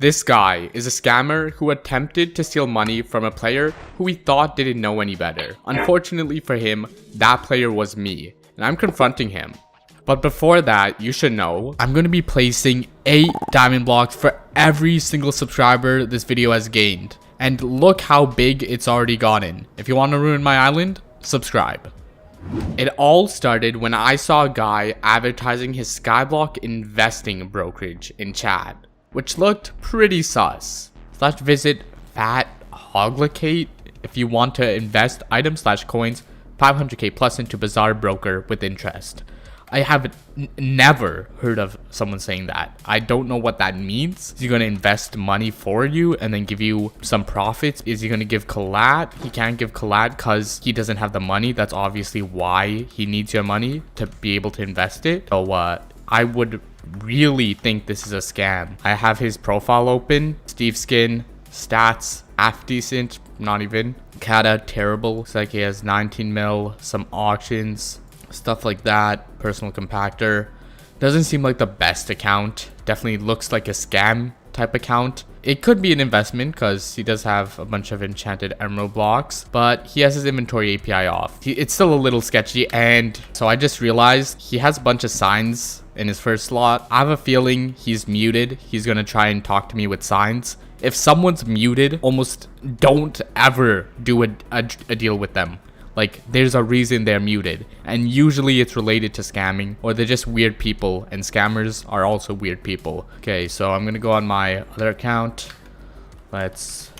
This guy is a scammer who attempted to steal money from a player who he thought didn't know any better. Unfortunately for him, that player was me, and I'm confronting him. But before that, you should know, I'm going to be placing 8 diamond blocks for every single subscriber this video has gained. And look how big it's already gotten. If you want to ruin my island, subscribe. It all started when I saw a guy advertising his skyblock investing brokerage in chat, which looked pretty sus. Visit fathoglicate if you want to invest items/coins 500k plus into Bazaar broker with interest. I have never heard of someone saying that. I don't know what that means. Is he going to invest money for you and then give you some profits? Is he going to give collat? He can't give collat because he doesn't have the money. That's obviously why he needs your money to be able to invest it. So I would really think this is a scam. I have his profile open. Steve Skin, stats, half decent, not even. Kata, terrible. Looks like he has 19 mil, some auctions, stuff like that. Personal compactor. Doesn't seem like the best account. Definitely looks like a scam type account. It could be an investment because he does have a bunch of enchanted emerald blocks, but he has his inventory API off. It's still a little sketchy, and so I just realized he has a bunch of signs in his first slot. I have a feeling he's muted. He's gonna try and talk to me with signs. If someone's muted, almost don't ever do a deal with them. Like, there's a reason they're muted, and usually it's related to scamming, or they're just weird people, and scammers are also weird people. Okay, so I'm gonna go on my other account. Let's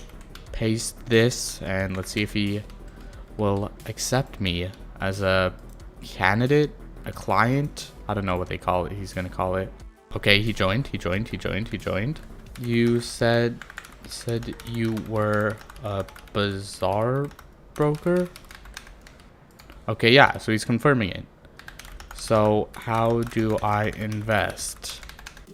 paste this, and let's see if he will accept me as a candidate, a client. I don't know what they call it. He's gonna call it. Okay, he joined. You said you were a Bazaar broker? Okay, yeah, so he's confirming it. So how do I invest?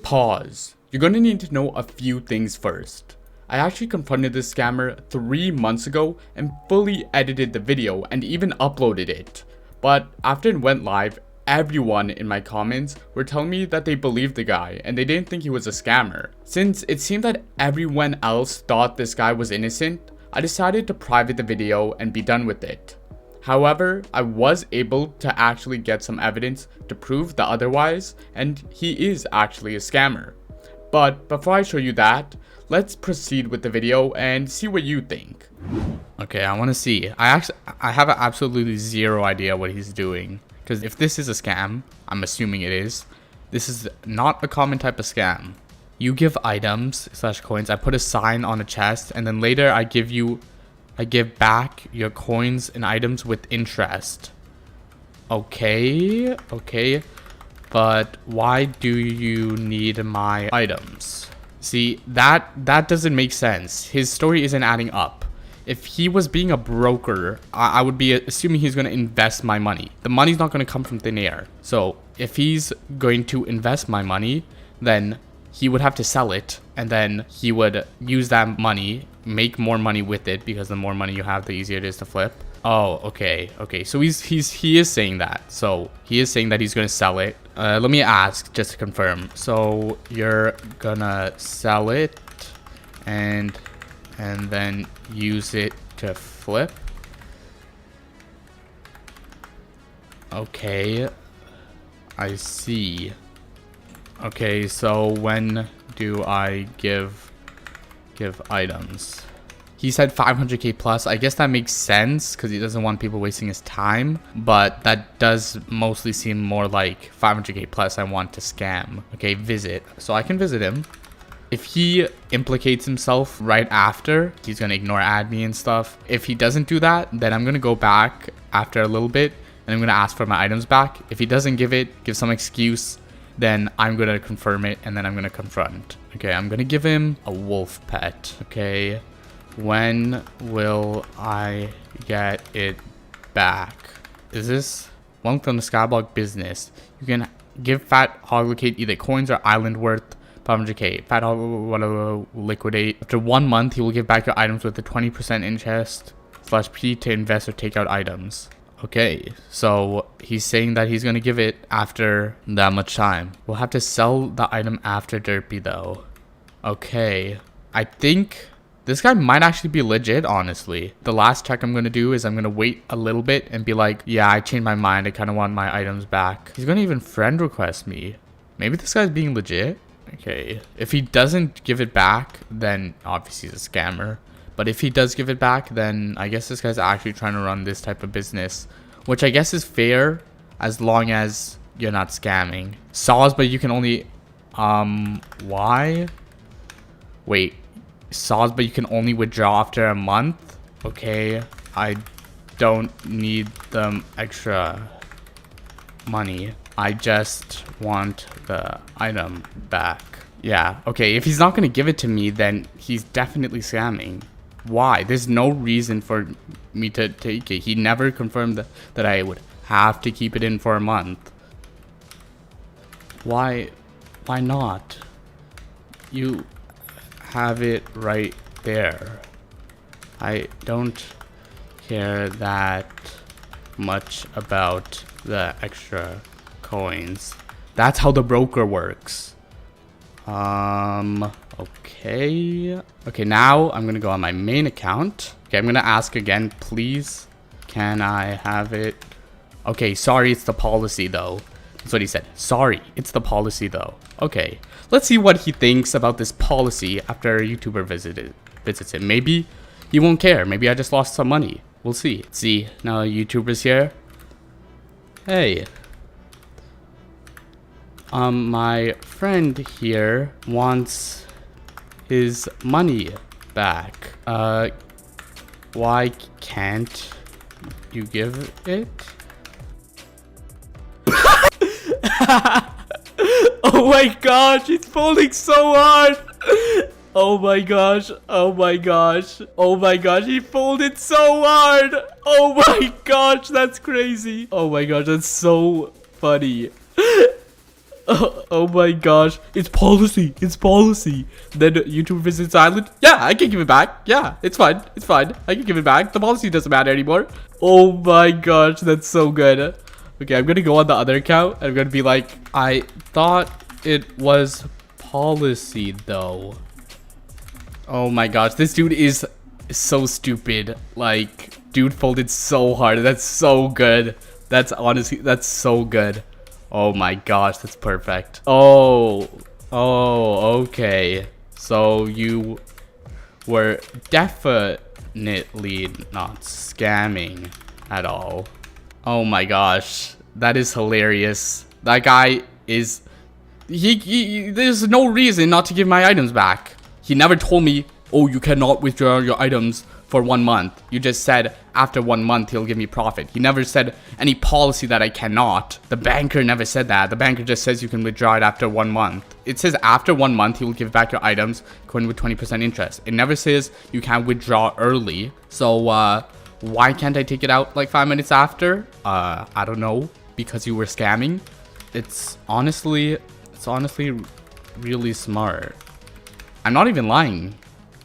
Pause. You're gonna need to know a few things first. I actually confronted this scammer 3 months ago and fully edited the video and even uploaded it. But after it went live, everyone in my comments were telling me that they believed the guy and they didn't think he was a scammer. Since it seemed that everyone else thought this guy was innocent, I decided to private the video and be done with it. However, I was able to actually get some evidence to prove the otherwise, and he is actually a scammer. But before I show you that, let's proceed with the video and see what you think. Okay, I want to see. I have absolutely zero idea what he's doing. Because if this is a scam, I'm assuming it is, this is not a common type of scam. You give items/coins, I put a sign on a chest, and then later I give back your coins and items with interest. Okay, but why do you need my items? See, that doesn't make sense. His story isn't adding up. If he was being a broker, I would be assuming he's going to invest my money. The money's not going to come from thin air. So if he's going to invest my money, then he would have to sell it, and then he would use that money, make more money with it, because the more money you have, the easier it is to flip. Oh, okay. So he is saying that. So he is saying that he's gonna sell it. Let me ask just to confirm. So you're gonna sell it and then use it to flip? Okay, I see. Okay, so when do I give items? He said 500k plus. I guess that makes sense because he doesn't want people wasting his time, but that does mostly seem more like 500k plus I want to scam. Okay, visit. So I can visit him. If he implicates himself right after, he's gonna ignore admin and stuff. If he doesn't do that, then I'm gonna go back after a little bit and I'm gonna ask for my items back. If he doesn't give some excuse, then I'm gonna confirm it and then I'm gonna confront. Okay, I'm gonna give him a wolf pet. Okay, when will I get it back? Is this one from the skyblock business? You can give Fat Hoglicate either coins or island worth 500k. Fat Hog will liquidate. After 1 month, he will give back your items with a 20% interest /P to invest or take out items. Okay, so he's saying that he's gonna give it after that much time. We'll have to sell the item after Derpy though. Okay, I think this guy might actually be legit, honestly. The last check I'm gonna do is I'm gonna wait a little bit and be like, yeah, I changed my mind. I kind of want my items back. He's gonna even friend request me. Maybe this guy's being legit. Okay, if he doesn't give it back, then obviously he's a scammer. But if he does give it back, then I guess this guy's actually trying to run this type of business, which I guess is fair as long as you're not scamming. Saws, but you can only, why? Wait, saws, but you can only withdraw after a month? Okay, I don't need the extra money. I just want the item back. Yeah, okay, if he's not gonna give it to me, then he's definitely scamming. Why? There's no reason for me to take it. He never confirmed that I would have to keep it in for a month. Why not? You have it right there. I don't care that much about the extra coins. That's how the broker works. Okay, now I'm gonna go on my main account. Okay, I'm gonna ask again, please, can I have it? Okay, sorry, it's the policy though. That's what he said. Sorry, it's the policy though. Okay, let's see what he thinks about this policy after a YouTuber visits him. Maybe he won't care. Maybe I just lost some money. We'll see. See, now a YouTuber's here. Hey. My friend here wants his money back. Why can't you give it? Oh my gosh, he's folding so hard. Oh my gosh, oh my gosh, oh my gosh, he folded so hard. Oh my gosh, that's crazy. Oh my gosh, that's so funny. Oh my gosh, it's policy, it's policy. Then YouTube visits island. Yeah, I can give it back. Yeah, it's fine, it's fine. I can give it back. The policy doesn't matter anymore. Oh my gosh, that's so good. Okay, I'm gonna go on the other account. I'm gonna be like, I thought it was policy though. Oh my gosh, this dude is so stupid. Like, dude folded so hard. That's so good. That's honestly, that's so good. Oh my gosh, that's perfect. Oh, okay. So you were definitely not scamming at all. Oh my gosh, that is hilarious. That guy is, there's no reason not to give my items back. He never told me, oh, you cannot withdraw your items for 1 month. You just said after 1 month he'll give me profit. He never said any policy that I cannot. The banker never said that. The banker just says you can withdraw it after 1 month. It says after 1 month he will give back your items according with 20% interest. It never says you can't withdraw early. So why can't I take it out like 5 minutes after? I don't know, because you were scamming. It's honestly really smart. I'm not even lying.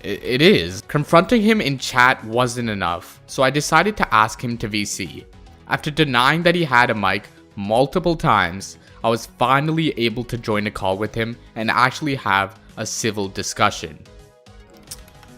It is. Confronting him in chat wasn't enough, so I decided to ask him to VC. After denying that he had a mic multiple times, I was finally able to join a call with him and actually have a civil discussion.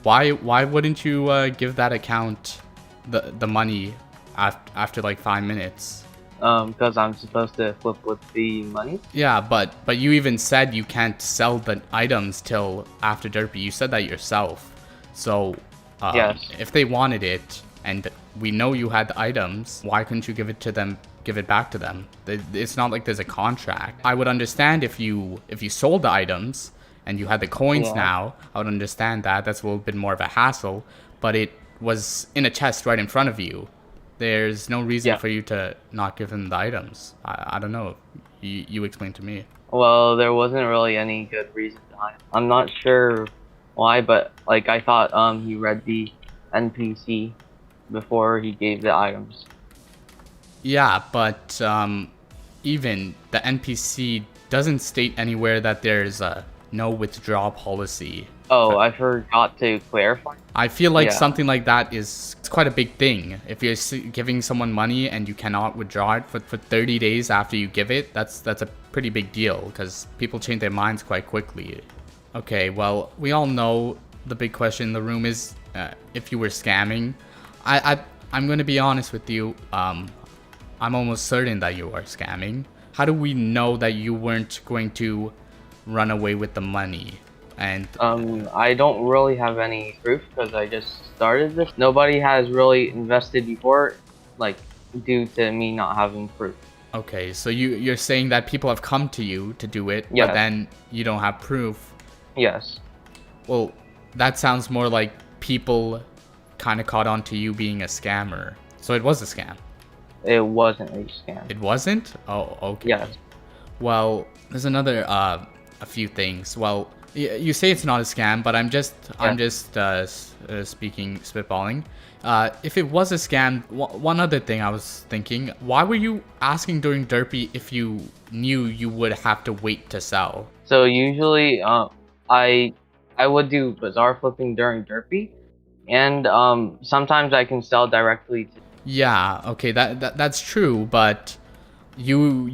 Why wouldn't you give that account the money after like 5 minutes? Because I'm supposed to flip with the money. Yeah, but you even said you can't sell the items till after Derpy. You said that yourself. So, yes. If they wanted it, and we know you had the items, why couldn't you give it to them? Give it back to them? It's not like there's a contract. I would understand if you sold the items and you had the coins now. I would understand that. That's a little bit more of a hassle. But it was in a chest right in front of you. There's no reason for you to not give him the items. I don't know. You explain to me. Well, there wasn't really any good reason behind it. I'm not sure why, but like I thought he read the NPC before he gave the items. Yeah, but even the NPC doesn't state anywhere that there's a no withdrawal policy. Oh, I forgot to clarify. I feel like something like that it's quite a big thing. If you're giving someone money and you cannot withdraw it for 30 days after you give it, that's a pretty big deal because people change their minds quite quickly. Okay, well, we all know the big question in the room is if you were scamming. I'm going to be honest with you. I'm almost certain that you are scamming. How do we know that you weren't going to run away with the money? And I don't really have any proof because I just started this. Nobody has really invested before, like, due to me not having proof. okay, so you're saying that people have come to you to do it, Yes. but then you don't have proof. Yes. Well, that sounds more like people kind of caught on to you being a scammer. So it was a scam. It wasn't a scam. It wasn't? Oh, okay. Yes. Well, there's another a few things. Well, you say it's not a scam, but I'm just speaking spitballing. If it was a scam, one other thing I was thinking, why were you asking during Derpy if you knew you would have to wait to sell? So usually, I would do bazaar flipping during Derpy, and sometimes I can sell directly to. Yeah, okay, that's true, but you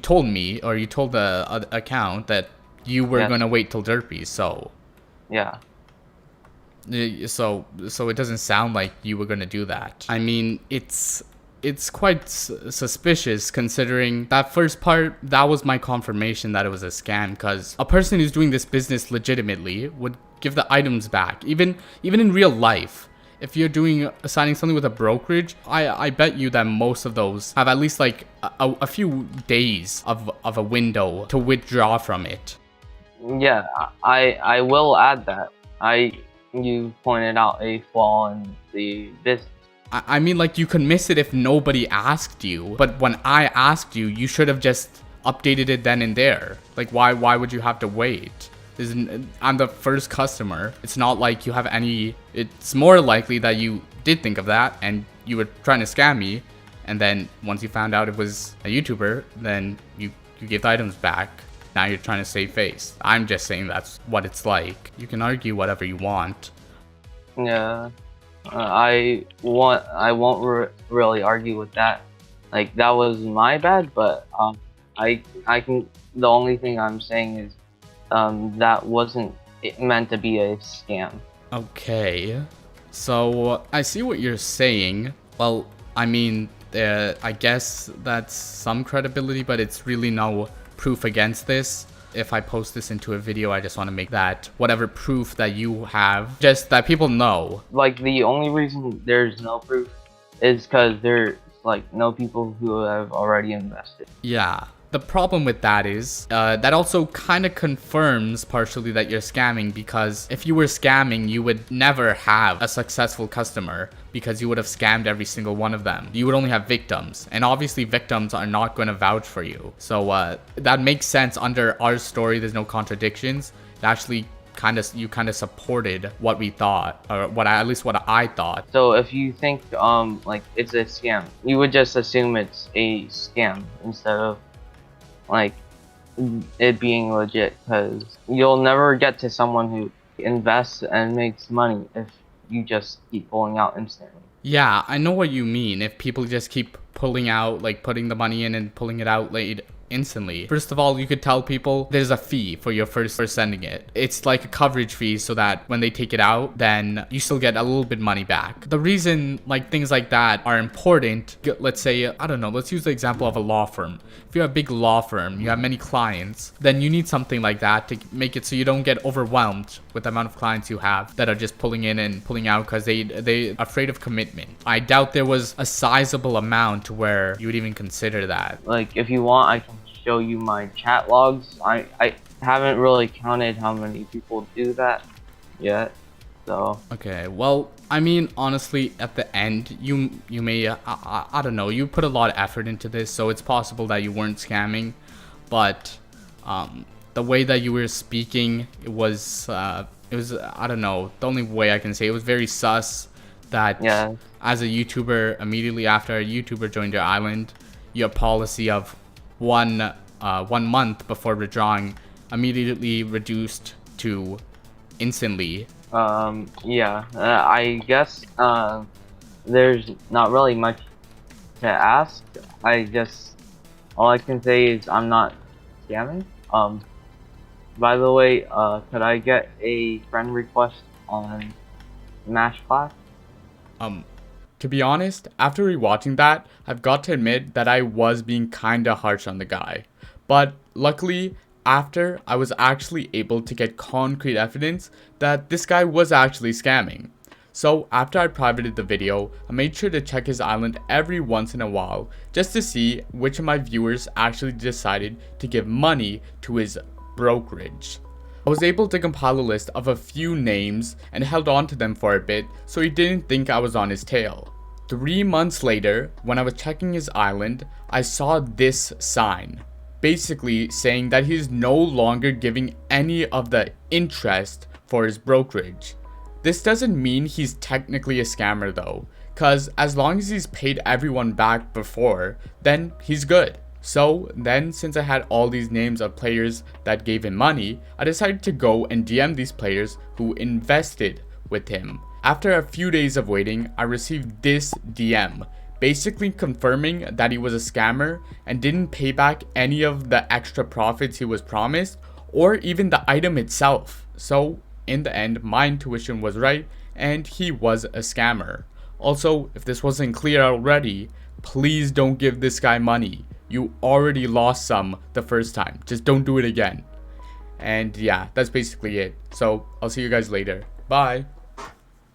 told me, or you told the account that you were Yes. gonna wait till Derpy, so Yeah. so it doesn't sound like you were gonna do that. I mean, it's quite suspicious considering that first part, that was my confirmation that it was a scam, because a person who's doing this business legitimately would give the items back, even in real life. If you're signing something with a brokerage, I bet you that most of those have at least like a few days of a window to withdraw from it. Yeah. I will add that. You pointed out a flaw in the business. I mean, like, you could miss it if nobody asked you, but when I asked you, you should have just updated it then and there. Like, why would you have to wait? I'm the first customer. It's not like you have any. It's more likely that you did think of that and you were trying to scam me, and then once you found out it was a YouTuber, then you gave the items back. Now you're trying to save face. I'm just saying that's what it's like. You can argue whatever you want. Yeah. I won't really argue with that. Like, that was my bad, but I can. The only thing I'm saying is that wasn't meant to be a scam. Okay, so I see what you're saying. Well, I mean, I guess that's some credibility, but it's really no proof against this. If I post this into a video, I just want to make that whatever proof that you have, just that people know. Like, the only reason there's no proof is because there's like no people who have already invested. Yeah. The problem with that is that also kind of confirms partially that you're scamming, because if you were scamming, you would never have a successful customer because you would have scammed every single one of them. You would only have victims, and obviously victims are not going to vouch for you. So that makes sense. Under our story, there's no contradictions. It actually you kind of supported what we thought, or at least what I thought. So if you think like it's a scam, you would just assume it's a scam instead of like it being legit, because you'll never get to someone who invests and makes money if you just keep pulling out instantly. Yeah, I know what you mean. If people just keep pulling out, like putting the money in and pulling it out late instantly. First of all, you could tell people there's a fee for your first sending it. It's like a coverage fee so that when they take it out, then you still get a little bit money back. The reason like things like that are important, let's say, I don't know, let's use the example of a law firm. If you're a big law firm, you have many clients, then you need something like that to make it so you don't get overwhelmed with the amount of clients you have that are just pulling in and pulling out because they're afraid of commitment. I doubt there was a sizable amount where you would even consider that. Like, if you want, I can show you my chat logs. I haven't really counted how many people do that yet, so. Okay, well, I mean, honestly, at the end, you may, I don't know, you put a lot of effort into this, so it's possible that you weren't scamming, but the way that you were speaking, it was, I don't know, the only way I can say it was very sus that Yeah. as a YouTuber, immediately after a YouTuber joined your island, your policy of one month before withdrawing immediately reduced to instantly. Yeah, I guess there's not really much to ask. All I can say is I'm not scamming. By the way, could I get a friend request on Smash Class? To be honest, after rewatching that, I've got to admit that I was being kinda harsh on the guy. But luckily, after, I was actually able to get concrete evidence that this guy was actually scamming. So after I privated the video, I made sure to check his island every once in a while just to see which of my viewers actually decided to give money to his brokerage. I was able to compile a list of a few names and held on to them for a bit so he didn't think I was on his tail. 3 months later, when I was checking his island, I saw this sign, basically saying that he's no longer giving any of the interest for his brokerage. This doesn't mean he's technically a scammer though, cause as long as he's paid everyone back before, then he's good. So then, since I had all these names of players that gave him money, I decided to go and DM these players who invested with him. After a few days of waiting, I received this DM, basically confirming that he was a scammer and didn't pay back any of the extra profits he was promised, or even the item itself. So in the end, my intuition was right, and he was a scammer. Also, if this wasn't clear already, please don't give this guy money. You already lost some the first time. Just don't do it again. And yeah, that's basically it. So I'll see you guys later. Bye.